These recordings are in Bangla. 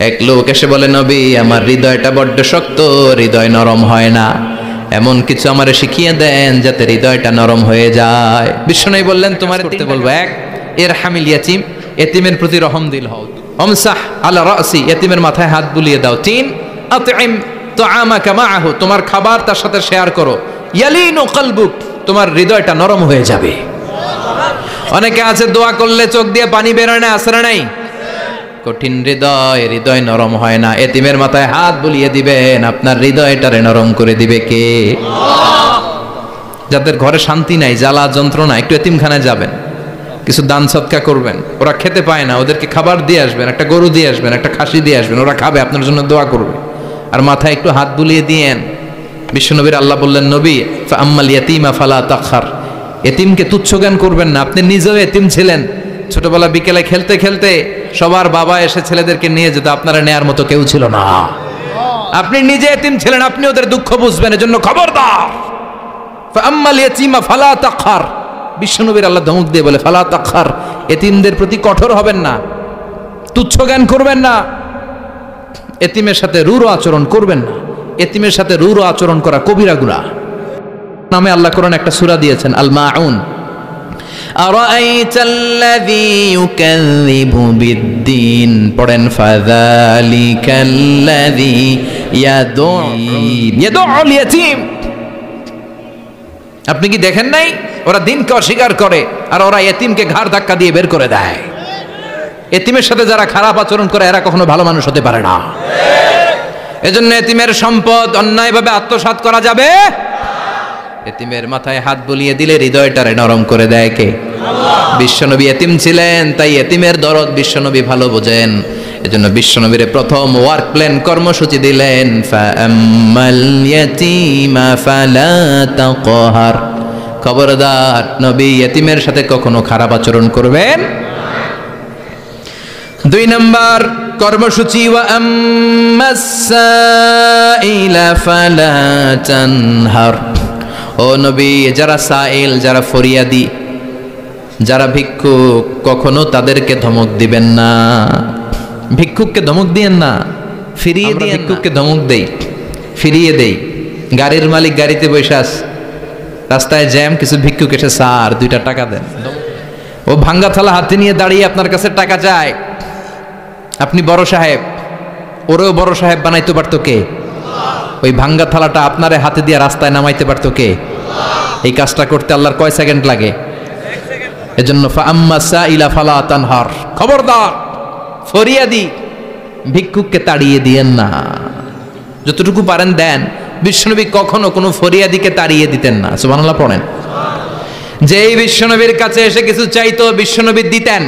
এক লোক এসে বলে, নবী আমার হৃদয়টা বড্ড শক্ত, হৃদয় নরম হয় না, এমন কিছু আমারে শিখিয়ে দেন যাতে হৃদয়টা নরম হয়ে যায়। বিশ্বনবী বললেন, তোমার করতে বলবো, এক ইরহামিল ইয়াতীম, এতিমের প্রতি রহম দিল হও, আমসাহ আলা রাসি, এতিমের মাথায় হাত বুলিয়ে দাও। তিন আতইম তুআমাকা মাআহু, তোমার খাবার তার সাথে শেয়ার করো, ইয়ালিনু কলবুক, তোমার হৃদয়টা নরম হয়ে যাবে। অনেকে আছে দোয়া করলে চোখ দিয়ে পানি বের হয় না, আসরে নাই? কঠিন হৃদয়, হৃদয় নরম হয় না। এতিমের মাথায় হাত বুলিয়ে দিবেন, আপনার হৃদয়টারে নরম করে দিবে কে? যাদের ঘরে শান্তি নাই, জ্বালা যন্ত্রণা, একটু এতিমখানায় যাবেন, কিছু দান সৎকা করবেন। ওরা খেতে পায় না, ওদেরকে খাবার দিয়ে আসবেন, একটা গরু দিয়ে আসবেন, একটা খাসি দিয়ে আসবেন, ওরা খাবে, আপনার জন্য দোয়া করবে, আর মাথায় একটু হাত বুলিয়ে দিয়েন। বিশ্বনবীর আল্লাহ বললেন, নবী ফাআম্মাল ইয়াতীমা ফালা তাখহার, এতিমকে তুচ্ছ জ্ঞান করবেন না। আপনি নিজেও এতিম ছিলেন, ছোটবেলা বিকেলে খেলতে খেলতে সবার বাবা এসে ছেলেদেরকে নিয়ে যেত, আপনারা নেয়ার মতো কেউ ছিল না। আপনি নিজে এতিম ছিলেন, আপনি ওদের দুঃখ বুঝবেন, এজন্য খবরদার, ফাআম্মাল ইয়াতীমা ফালা তাখহার। বিশ্বনবীর আল্লাহ ধমক দিয়ে বলে, ফালা তাখহার, এতিমদের প্রতি কঠোর হবেন না, তুচ্ছ জ্ঞান করবেন না, এতিমের সাথে রূঢ় আচরণ করবেন না। এতিমের সাথে রূঢ় আচরণ করা কবিরা গুনাহ। নামে আল্লাহ কোরআনে একটা সূরা দিয়েছেন, আল মাউন। আরাআইতাল্লাযী ইউকাযযিবু বিদ্দীন, পড়েন, ফাযালিকাল্লাযী ইয়াদউল ইয়াতীম। আপনি কি দেখেন নাই, ওরা দিনকে অস্বীকার করে আর ওরা এতিমকে ঘাড় ধাক্কা দিয়ে বের করে দেয়। এতিমের সাথে যারা খারাপ আচরণ করে এরা কখনো ভালো মানুষ হতে পারে না। এজন্য এতিমের সম্পদ অন্যায়ভাবে আত্মসাৎ করা যাবে। এতিমের মাথায় হাত বুলিয়ে দিলে হৃদয়টারে নরম করে দেয় কে? বিশ্বনবী এতিম ছিলেন, তাই এতিমের দরদ বিশ্বনবী ভালো বোঝেন। এজন্য বিশ্বনবীর প্রথম ওয়ার্ক প্ল্যান, কর্মসূচি দিলেন, ফাআম্মাল ইয়াতীমা ফালা তাকহার, খবরদার নবী এতিমের সাথে কখনো খারাপ আচরণ করবেন। দুই নম্বর কর্মসূচি, ওয়া আম্মাস সাইলা ফালা তানহার, ও নবী যারা সাইল, যারা ফরিয়াদি, যারা ভিক্ষুক, কখনো তাদেরকে ধমক দিবেন না। ভিক্ষুককে ধমক দিয়েন না, ফিরিয়ে দিয়ে। ভিক্ষুককে ধমক দেই, ফিরিয়ে দেই। গাড়ির মালিক গাড়িতে বসে আছে, রাস্তায় জ্যাম, কিছু ভিক্ষুক এসে, স্যার 2টা টাকা দেন। ও ভাঙ্গা থালা হাতে নিয়ে দাঁড়িয়ে আপনার কাছে টাকা চায়। আপনি বড় সাহেব, ওরেও বড় সাহেব বানাইতে পারতো কে? ওই ভাঙ্গা থালাটা আপনারে হাতে দিয়ে রাস্তায় নামাইতে পারতো কে? এই কাজটা করতে আল্লাহর কয় সেকেন্ড লাগে? এজন্য ফাআম্মা সাইলা ফালা তানহার, খবরদার ফরিয়াদি ভিক্ষুককে তাড়িয়ে দিয়েন না। যতটুকু পারেন দেন। বিশ্বনবী কখনো কোনো ফরিয়াদিকে তাড়িয়ে দিতেন না। সুবহানাল্লাহ পড়েন। যেই বিশ্বনবীর কাছে এসে কিছু চাইতো, বিশ্বনবী দিতেন।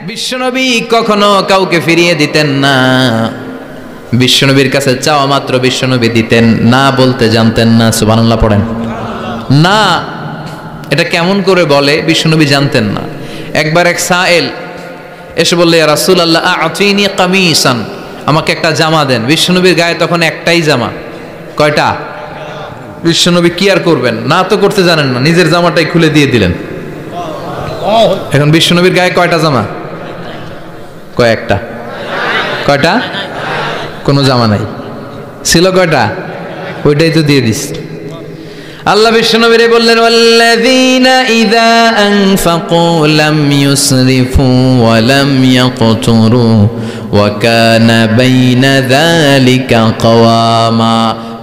বিশ্বনবী কখনো কাউকে ফিরিয়ে দিতেন না। বিশ্বনবীর কাছে চাওয়া মাত্র বিশ্বনবী দিতেন, না বলতে জানতেন না। সুবহানাল্লাহ পড়েন। না, এটা কেমন করে বলে বিশ্বনবী জানতেন না। একবার এক সাইল এসে বললে, ইয়া রাসূলুল্লাহ আ'তিনি কামিসান, আমাকে একটা জামা দেন। বিশ্বনবীর গায়ে তখন একটাই জামা। কয়টা? বিশ্বনবী কি আর করবেন, না তো করতে জানেন না, নিজের জামাটাই খুলে দিয়ে দিলেন। এখন বিশ্বনবীর গায়ে কয়টা জামা? কয়েকটা। কয়টা? কোনো জামা নাই। ছিল কয়টা? ওইটাই তো দিয়ে দিস। আল্লাহ বিশ্বনবীরে বললেন, ওয়াল্লাযীনা ইযা আনফাকু লাম ইউসরিফু ওয়া লাম ইয়াকতুরু ওয়া কানা বাইনা যালিকা কাওয়ামা।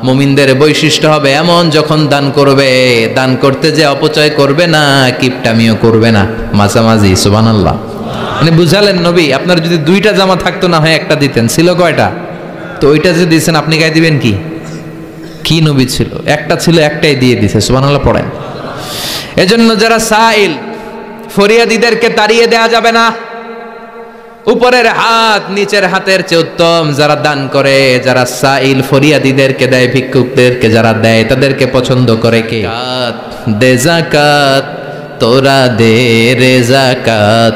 মুমিনদের বৈশিষ্ট্য হবে এমন, যখন দান করবে, দান করতে যে অপচয় করবে না, কিপটামিও করবে না, মাঝামাঝি। সুবহানাল্লাহ। মানে বুঝালেন নবী, আপনার যদি 2টা জামা থাকতো না হয় একটা দিতেন। ছিল কয়টা? তো ওইটা যে দিয়েছেন আপনি গায়ে দিবেন কি? কি নবী ছিল? একটা ছিল, একটাই দিয়ে দিছে। সুবহানাল্লাহ পড়েন। এজন্য যারা সাইল, ফরিয়াদিদেরকে তাড়িয়ে দেয়া যাবে না। উপরের হাত নিচের হাতের চেয়ে উত্তম যারা দান করে, যারা সাইল ফরিয়াদিদেরকে দেয়, ভিক্ষুকদেরকে যারা দেয়, তাদেরকে পছন্দ করে কে? দে যাকাত, তোরা দে রে যাকাত,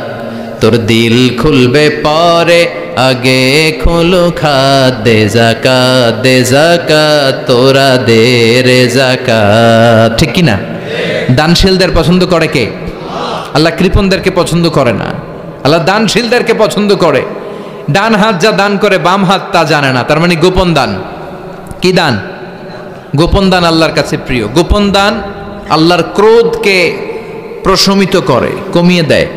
তোর দিল খুলবে পরে, আগে খোলো খাত। দে যাকাত, দে যাকাত, তোরা দে রে যাকাত। ঠিক কি না? দানশীলদের পছন্দ করে কে? আল্লাহ কৃপণদেরকে পছন্দ করে না, আল্লাহ দানশীলদেরকে পছন্দ করে। ডান হাত যা দান করে বাম হাত তা জানে না, তার মানে গোপন দান। কি দান? গোপন দান আল্লাহর কাছে প্রিয়। গোপন দান আল্লাহর ক্রোধকে প্রশমিত করে, কমিয়ে দেয়।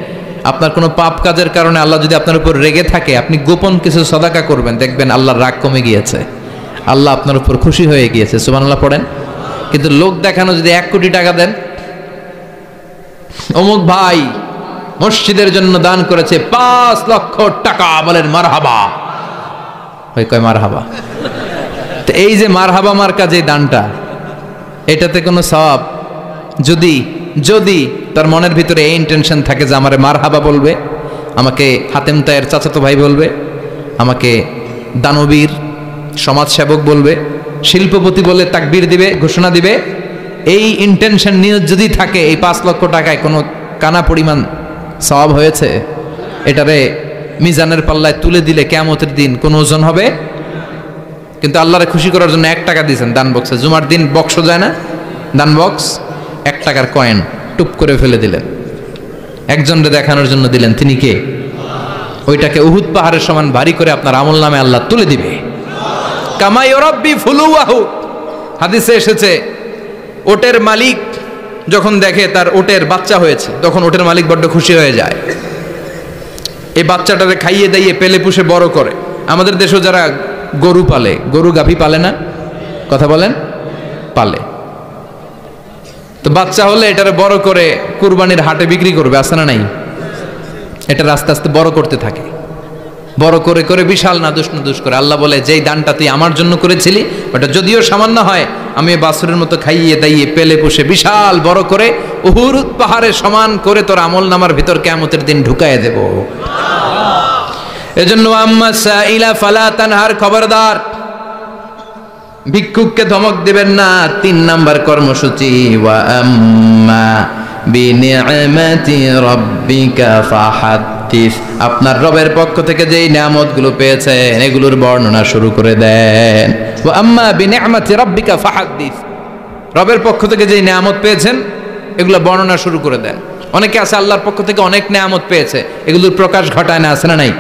আপনার কোনো পাপ কাজের কারণে আল্লাহ যদি আপনার উপর রেগে থাকে, আপনি গোপন কিছু সদাকা করবেন, দেখবেন আল্লাহর রাগ কমে গিয়েছে, আল্লাহ আপনার উপর খুশি হয়ে গিয়েছে। সুবহানাল্লাহ পড়েন। কিন্তু লোক দেখানো যদি 1 কোটি টাকা দেন, অমুক ভাই মসজিদের জন্য দান করেছে 5 লক্ষ টাকা, বলেন মারহাবা। ওই কয় মারহাবা। তো এই যে মারহাবা মার্কা যে দানটা, এটাতে কোনো সওয়াব যদি যদি তার মনের ভিতরে এই ইন্টেনশন থাকে যে আমারে মারহাবা বলবে, আমাকে হাতেম তায়ের চাচাতো ভাই বলবে, আমাকে দানবীর সমাজসেবক বলবে, শিল্পপতি বলে তাকবীর দিবে, ঘোষণা দিবে, এই ইন্টেনশন নিয়ে যদি থাকে, এই 5 লক্ষ টাকায় কোনো কানা পরিমাণ সওয়াব হয়েছে, এটারে মিজানের পাল্লায় তুলে দিলে কিয়ামতের দিন কোন ওজন হবে? কিন্তু আল্লাহরে খুশি করার জন্য 1 টাকা দিয়েছেন দান বক্সে। জুমার দিন বক্স যায় না, দান বক্স, 1 টাকার কয়েন টুপ করে ফেলে দিলেন, একজনকে দেখানোর জন্য দিলেন। তিনি কে? ওইটাকে উহুদ পাহাড়ের সমান ভারী করে আপনার আমল নামে আল্লাহ তুলে দিবে। কামা ইউরাব্বি ফুলুয়াহু, হাদিসে এসেছে, ওটের মালিক যখন দেখে তার ওটের বাচ্চা হয়েছে, তখন ওটের মালিক বড্ড খুশি হয়ে যায়। এই বাচ্চাটারে খাইয়ে দাইয়ে পেলে পুষে বড় করে। আমাদের দেশেও যারা গরু পালে, গরু গাভী পালে না, কথা বলেন, পালে, তো বাচ্চা হলে এটারে বড় করে কুরবানির হাটে বিক্রি করবে, আছে না নাই? এটা আস্তে আস্তে বড় করতে থাকে, বড় করে করে বিশাল নাদুস করে। আল্লাহ বলে, যেই দানটা তুই আমার জন্য করেছিলি, ওটা যদিও সামান্য হয়, আমি বাছুরের মতো খাইয়ে দাইয়ে পেলে পুষে বিশাল বড় করে উহুদ পাহাড়ের সমান করে তোর আমল নামার ভিতর কিয়ামতের দিন ঢুকায় দেব। এজন্য আম্মা সাইলা ফালা তানহার, খবরদার ভিক্ষুককে ধমক দিবেন না। 3 নাম্বার কর্মসূচি, ওয়া আম্মা বিনিআমাতি রাব্বিকা ফাহাদ্দিস, আপনার রবের পক্ষ থেকে যেই নিয়ামতগুলো পেয়েছেন এগুলোর বর্ণনা শুরু করে দেন। ওয়া আম্মা বিনিআমাতি রাব্বিকা ফাহাদ্দিস, রবের পক্ষ থেকে যেই নিয়ামত পেয়েছেন এগুলো বর্ণনা শুরু করে দেন। অনেকে আছে আল্লাহর পক্ষ থেকে অনেক নিয়ামত পেয়েছে, এগুলোর প্রকাশ ঘটায় না, আছে না নাই?